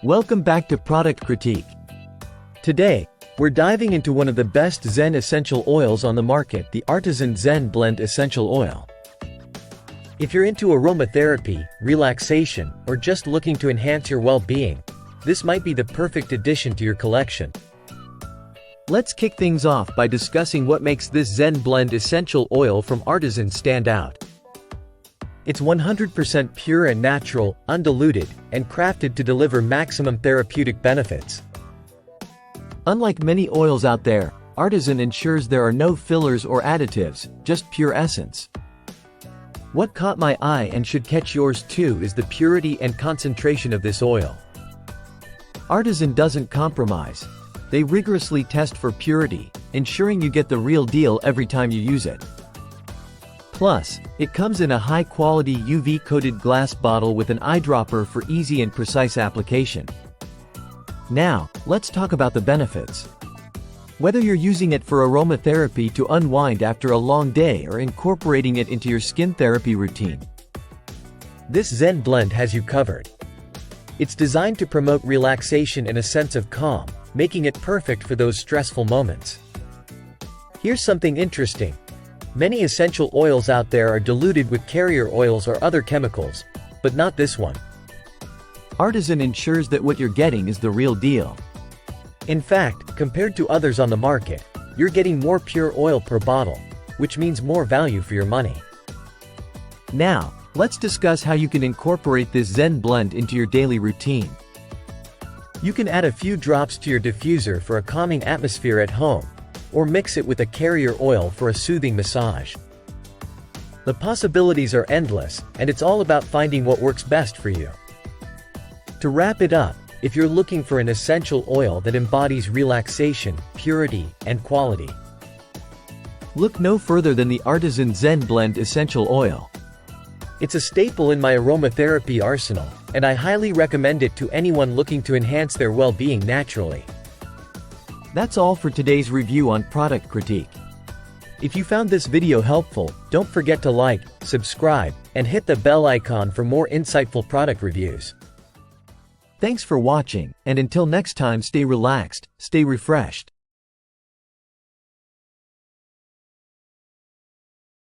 Welcome back to Product Critique. Today, we're diving into one of the best Zen essential oils on the market, the Artizen Zen Blend Essential Oil. If you're into aromatherapy, relaxation, or just looking to enhance your well-being, this might be the perfect addition to your collection. Let's kick things off by discussing what makes this Zen Blend Essential Oil from Artizen stand out. It's 100% pure and natural, undiluted, and crafted to deliver maximum therapeutic benefits. Unlike many oils out there, Artizen ensures there are no fillers or additives, just pure essence. What caught my eye and should catch yours too is the purity and concentration of this oil. Artizen doesn't compromise. They rigorously test for purity, ensuring you get the real deal every time you use it. Plus, it comes in a high-quality UV-coated glass bottle with an eyedropper for easy and precise application. Now, let's talk about the benefits. Whether you're using it for aromatherapy to unwind after a long day or incorporating it into your skin therapy routine, this Zen blend has you covered. It's designed to promote relaxation and a sense of calm, making it perfect for those stressful moments. Here's something interesting. Many essential oils out there are diluted with carrier oils or other chemicals, but not this one. Artizen ensures that what you're getting is the real deal. In fact, compared to others on the market, you're getting more pure oil per bottle, which means more value for your money. Now, let's discuss how you can incorporate this Zen blend into your daily routine. You can add a few drops to your diffuser for a calming atmosphere at home, or mix it with a carrier oil for a soothing massage. The possibilities are endless, and it's all about finding what works best for you. To wrap it up, if you're looking for an essential oil that embodies relaxation, purity, and quality, look no further than the Artizen Zen Blend Essential Oil. It's a staple in my aromatherapy arsenal, and I highly recommend it to anyone looking to enhance their well-being naturally. That's all for today's review on Product Critique. If you found this video helpful, don't forget to like, subscribe, and hit the bell icon for more insightful product reviews. Thanks for watching, and until next time, stay relaxed, stay refreshed.